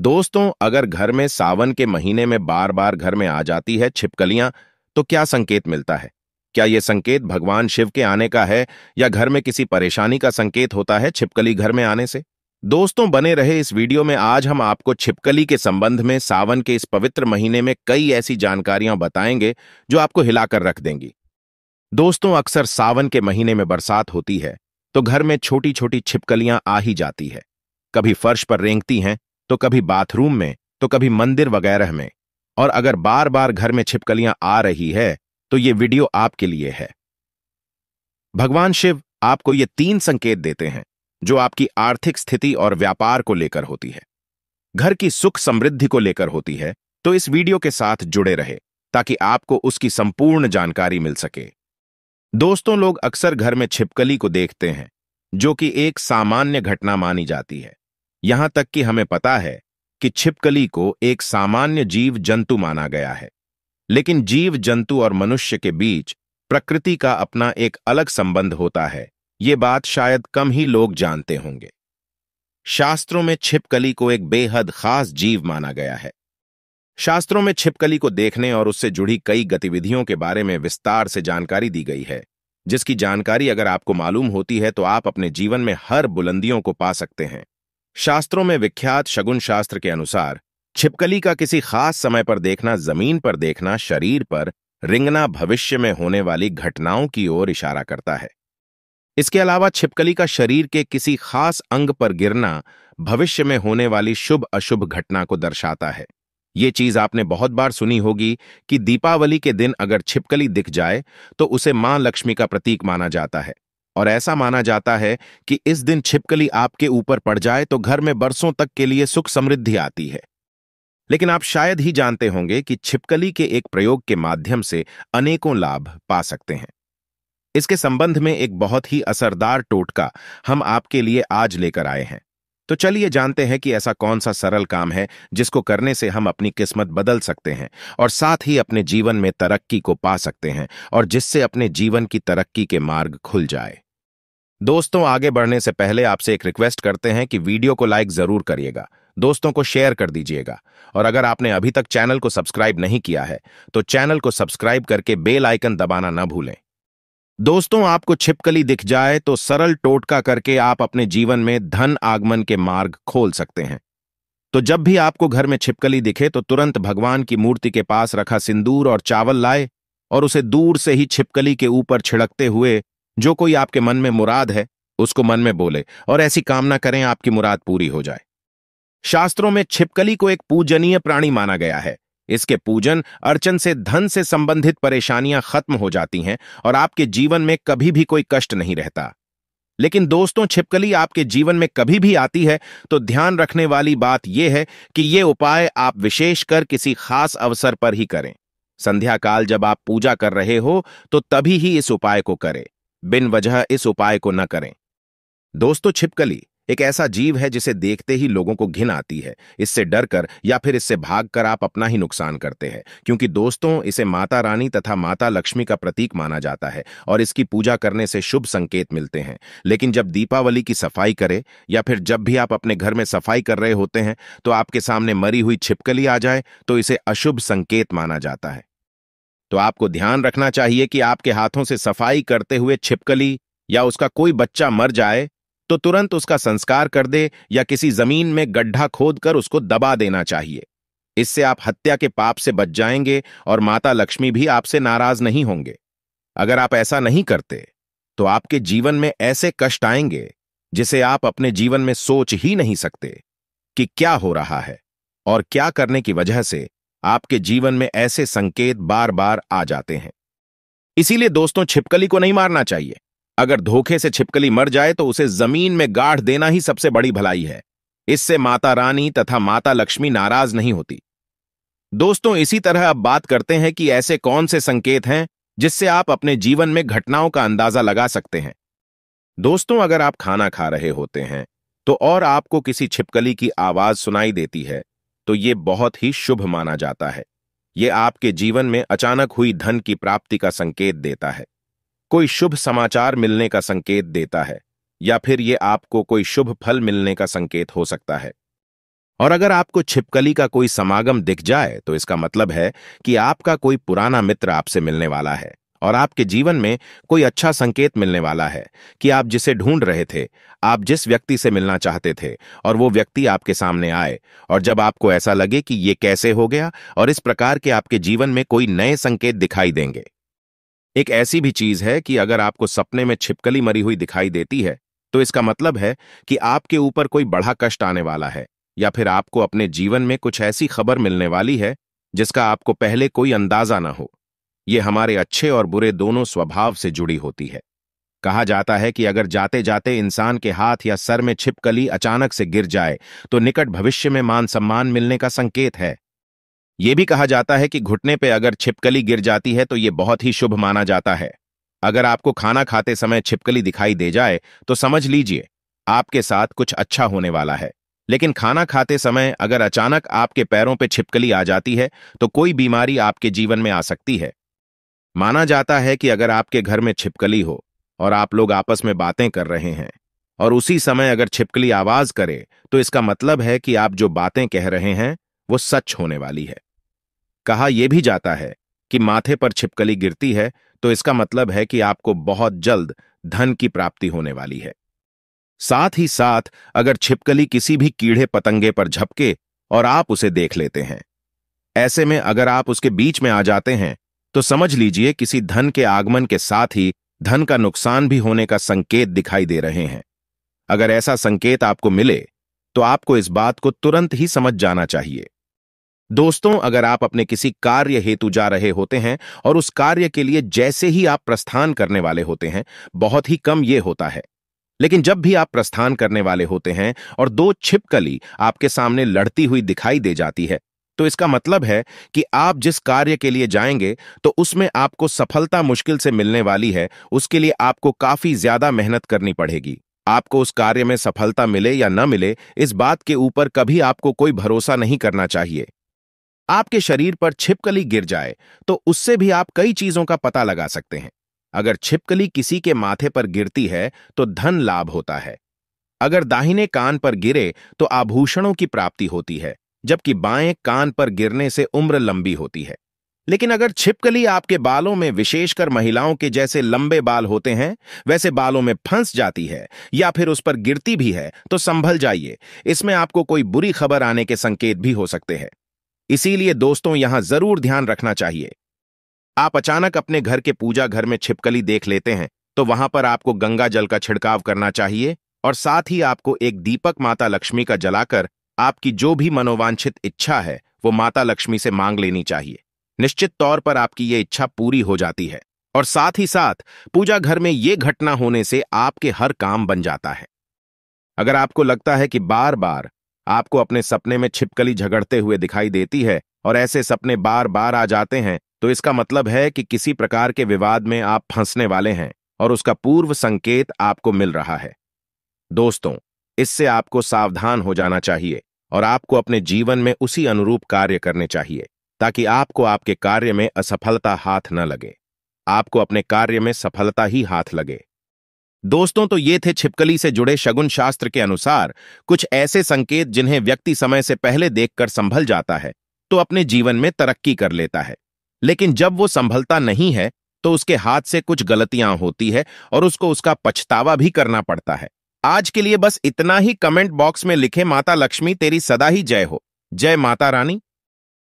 दोस्तों, अगर घर में सावन के महीने में बार बार घर में आ जाती है छिपकलियां, तो क्या संकेत मिलता है? क्या यह संकेत भगवान शिव के आने का है या घर में किसी परेशानी का संकेत होता है छिपकली घर में आने से? दोस्तों, बने रहे इस वीडियो में। आज हम आपको छिपकली के संबंध में सावन के इस पवित्र महीने में कई ऐसी जानकारियां बताएंगे जो आपको हिलाकर रख देंगी। दोस्तों, अक्सर सावन के महीने में बरसात होती है तो घर में छोटी छोटी छिपकलियां आ ही जाती है। कभी फर्श पर रेंगती हैं, तो कभी बाथरूम में, तो कभी मंदिर वगैरह में। और अगर बार बार घर में छिपकलियां आ रही है तो ये वीडियो आपके लिए है। भगवान शिव आपको ये 3 संकेत देते हैं जो आपकी आर्थिक स्थिति और व्यापार को लेकर होती है, घर की सुख समृद्धि को लेकर होती है। तो इस वीडियो के साथ जुड़े रहे ताकि आपको उसकी संपूर्ण जानकारी मिल सके। दोस्तों, लोग अक्सर घर में छिपकली को देखते हैं, जो कि एक सामान्य घटना मानी जाती है। यहां तक कि हमें पता है कि छिपकली को एक सामान्य जीव जंतु माना गया है। लेकिन जीव जंतु और मनुष्य के बीच प्रकृति का अपना एक अलग संबंध होता है। ये बात शायद कम ही लोग जानते होंगे। शास्त्रों में छिपकली को एक बेहद खास जीव माना गया है। शास्त्रों में छिपकली को देखने और उससे जुड़ी कई गतिविधियों के बारे में विस्तार से जानकारी दी गई है, जिसकी जानकारी अगर आपको मालूम होती है तो आप अपने जीवन में हर बुलंदियों को पा सकते हैं। शास्त्रों में विख्यात शगुन शास्त्र के अनुसार छिपकली का किसी खास समय पर देखना, जमीन पर देखना, शरीर पर रिंगना भविष्य में होने वाली घटनाओं की ओर इशारा करता है। इसके अलावा छिपकली का शरीर के किसी खास अंग पर गिरना भविष्य में होने वाली शुभ अशुभ घटना को दर्शाता है। ये चीज आपने बहुत बार सुनी होगी कि दीपावली के दिन अगर छिपकली दिख जाए तो उसे मां लक्ष्मी का प्रतीक माना जाता है। और ऐसा माना जाता है कि इस दिन छिपकली आपके ऊपर पड़ जाए तो घर में बरसों तक के लिए सुख समृद्धि आती है। लेकिन आप शायद ही जानते होंगे कि छिपकली के एक प्रयोग के माध्यम से अनेकों लाभ पा सकते हैं। इसके संबंध में एक बहुत ही असरदार टोटका हम आपके लिए आज लेकर आए हैं। तो चलिए जानते हैं कि ऐसा कौन सा सरल काम है जिसको करने से हम अपनी किस्मत बदल सकते हैं और साथ ही अपने जीवन में तरक्की को पा सकते हैं और जिससे अपने जीवन की तरक्की के मार्ग खुल जाए। दोस्तों, आगे बढ़ने से पहले आपसे एक रिक्वेस्ट करते हैं कि वीडियो को लाइक जरूर करिएगा, दोस्तों को शेयर कर दीजिएगा और अगर आपने अभी तक चैनल को सब्सक्राइब नहीं किया है तो चैनल को सब्सक्राइब करके बेल आइकन दबाना न भूलें। दोस्तों, आपको छिपकली दिख जाए तो सरल टोटका करके आप अपने जीवन में धन आगमन के मार्ग खोल सकते हैं। तो जब भी आपको घर में छिपकली दिखे तो तुरंत भगवान की मूर्ति के पास रखा सिंदूर और चावल लाए और उसे दूर से ही छिपकली के ऊपर छिड़कते हुए जो कोई आपके मन में मुराद है उसको मन में बोले और ऐसी कामना करें आपकी मुराद पूरी हो जाए। शास्त्रों में छिपकली को एक पूजनीय प्राणी माना गया है। इसके पूजन अर्चन से धन से संबंधित परेशानियां खत्म हो जाती हैं और आपके जीवन में कभी भी कोई कष्ट नहीं रहता। लेकिन दोस्तों, छिपकली आपके जीवन में कभी भी आती है तो ध्यान रखने वाली बात यह है कि ये उपाय आप विशेषकर किसी खास अवसर पर ही करें। संध्या काल जब आप पूजा कर रहे हो तो तभी ही इस उपाय को करें, बिन वजह इस उपाय को न करें। दोस्तों, छिपकली एक ऐसा जीव है जिसे देखते ही लोगों को घिन आती है। इससे डरकर या फिर इससे भागकर आप अपना ही नुकसान करते हैं, क्योंकि दोस्तों, इसे माता रानी तथा माता लक्ष्मी का प्रतीक माना जाता है और इसकी पूजा करने से शुभ संकेत मिलते हैं। लेकिन जब दीपावली की सफाई करें या फिर जब भी आप अपने घर में सफाई कर रहे होते हैं तो आपके सामने मरी हुई छिपकली आ जाए तो इसे अशुभ संकेत माना जाता है। तो आपको ध्यान रखना चाहिए कि आपके हाथों से सफाई करते हुए छिपकली या उसका कोई बच्चा मर जाए तो तुरंत उसका संस्कार कर दे या किसी जमीन में गड्ढा खोदकर उसको दबा देना चाहिए। इससे आप हत्या के पाप से बच जाएंगे और माता लक्ष्मी भी आपसे नाराज नहीं होंगे। अगर आप ऐसा नहीं करते तो आपके जीवन में ऐसे कष्ट आएंगे जिसे आप अपने जीवन में सोच ही नहीं सकते कि क्या हो रहा है और क्या करने की वजह से आपके जीवन में ऐसे संकेत बार बार आ जाते हैं। इसीलिए दोस्तों, छिपकली को नहीं मारना चाहिए। अगर धोखे से छिपकली मर जाए तो उसे जमीन में गाड़ देना ही सबसे बड़ी भलाई है। इससे माता रानी तथा माता लक्ष्मी नाराज नहीं होती। दोस्तों, इसी तरह अब बात करते हैं कि ऐसे कौन से संकेत हैं जिससे आप अपने जीवन में घटनाओं का अंदाजा लगा सकते हैं। दोस्तों, अगर आप खाना खा रहे होते हैं तो और आपको किसी छिपकली की आवाज सुनाई देती है तो ये बहुत ही शुभ माना जाता है। ये आपके जीवन में अचानक हुई धन की प्राप्ति का संकेत देता है, कोई शुभ समाचार मिलने का संकेत देता है या फिर ये आपको कोई शुभ फल मिलने का संकेत हो सकता है। और अगर आपको छिपकली का कोई समागम दिख जाए तो इसका मतलब है कि आपका कोई पुराना मित्र आपसे मिलने वाला है और आपके जीवन में कोई अच्छा संकेत मिलने वाला है कि आप जिसे ढूंढ रहे थे, आप जिस व्यक्ति से मिलना चाहते थे, और वो व्यक्ति आपके सामने आए। और जब आपको ऐसा लगे कि ये कैसे हो गया, और इस प्रकार के आपके जीवन में कोई नए संकेत दिखाई देंगे। एक ऐसी भी चीज है कि अगर आपको सपने में छिपकली मरी हुई दिखाई देती है तो इसका मतलब है कि आपके ऊपर कोई बड़ा कष्ट आने वाला है, या फिर आपको अपने जीवन में कुछ ऐसी खबर मिलने वाली है जिसका आपको पहले कोई अंदाजा ना हो। यह हमारे अच्छे और बुरे दोनों स्वभाव से जुड़ी होती है। कहा जाता है कि अगर जाते जाते इंसान के हाथ या सर में छिपकली अचानक से गिर जाए तो निकट भविष्य में मान सम्मान मिलने का संकेत है। यह भी कहा जाता है कि घुटने पे अगर छिपकली गिर जाती है तो यह बहुत ही शुभ माना जाता है। अगर आपको खाना खाते समय छिपकली दिखाई दे जाए तो समझ लीजिए आपके साथ कुछ अच्छा होने वाला है। लेकिन खाना खाते समय अगर अचानक आपके पैरों पे छिपकली आ जाती है तो कोई बीमारी आपके जीवन में आ सकती है। माना जाता है कि अगर आपके घर में छिपकली हो और आप लोग आपस में बातें कर रहे हैं और उसी समय अगर छिपकली आवाज करे तो इसका मतलब है कि आप जो बातें कह रहे हैं वो सच होने वाली है। कहा यह भी जाता है कि माथे पर छिपकली गिरती है तो इसका मतलब है कि आपको बहुत जल्द धन की प्राप्ति होने वाली है। साथ ही साथ अगर छिपकली किसी भी कीड़े पतंगे पर झपके और आप उसे देख लेते हैं, ऐसे में अगर आप उसके बीच में आ जाते हैं तो समझ लीजिए किसी धन के आगमन के साथ ही धन का नुकसान भी होने का संकेत दिखाई दे रहे हैं। अगर ऐसा संकेत आपको मिले तो आपको इस बात को तुरंत ही समझ जाना चाहिए। दोस्तों, अगर आप अपने किसी कार्य हेतु जा रहे होते हैं और उस कार्य के लिए जैसे ही आप प्रस्थान करने वाले होते हैं, बहुत ही कम यह होता है, लेकिन जब भी आप प्रस्थान करने वाले होते हैं और दो छिपकली आपके सामने लड़ती हुई दिखाई दे जाती है तो इसका मतलब है कि आप जिस कार्य के लिए जाएंगे तो उसमें आपको सफलता मुश्किल से मिलने वाली है। उसके लिए आपको काफी ज्यादा मेहनत करनी पड़ेगी। आपको उस कार्य में सफलता मिले या न मिले, इस बात के ऊपर कभी आपको कोई भरोसा नहीं करना चाहिए। आपके शरीर पर छिपकली गिर जाए तो उससे भी आप कई चीजों का पता लगा सकते हैं। अगर छिपकली किसी के माथे पर गिरती है तो धन लाभ होता है। अगर दाहिने कान पर गिरे तो आभूषणों की प्राप्ति होती है, जबकि बाएं कान पर गिरने से उम्र लंबी होती है। लेकिन अगर छिपकली आपके बालों में, विशेषकर महिलाओं के जैसे लंबे बाल होते हैं, वैसे बालों में फंस जाती है या फिर उस पर गिरती भी है तो संभल जाइए, इसमें आपको कोई बुरी खबर आने के संकेत भी हो सकते हैं। इसीलिए दोस्तों, यहां जरूर ध्यान रखना चाहिए। आप अचानक अपने घर के पूजा घर में छिपकली देख लेते हैं तो वहां पर आपको गंगा जल का छिड़काव करना चाहिए और साथ ही आपको एक दीपक माता लक्ष्मी का जलाकर आपकी जो भी मनोवांछित इच्छा है वो माता लक्ष्मी से मांग लेनी चाहिए। निश्चित तौर पर आपकी ये इच्छा पूरी हो जाती है और साथ ही साथ पूजा घर में ये घटना होने से आपके हर काम बन जाता है। अगर आपको लगता है कि बार बार आपको अपने सपने में छिपकली झगड़ते हुए दिखाई देती है और ऐसे सपने बार बार आ जाते हैं तो इसका मतलब है कि किसी प्रकार के विवाद में आप फंसने वाले हैं और उसका पूर्व संकेत आपको मिल रहा है। दोस्तों, इससे आपको सावधान हो जाना चाहिए और आपको अपने जीवन में उसी अनुरूप कार्य करने चाहिए ताकि आपको आपके कार्य में असफलता हाथ न लगे, आपको अपने कार्य में सफलता ही हाथ लगे। दोस्तों, तो ये थे छिपकली से जुड़े शगुन शास्त्र के अनुसार कुछ ऐसे संकेत जिन्हें व्यक्ति समय से पहले देखकर संभल जाता है तो अपने जीवन में तरक्की कर लेता है, लेकिन जब वो संभलता नहीं है तो उसके हाथ से कुछ गलतियां होती है और उसको उसका पछतावा भी करना पड़ता है। आज के लिए बस इतना ही। कमेंट बॉक्स में लिखे, माता लक्ष्मी तेरी सदा ही जय हो। जय माता रानी।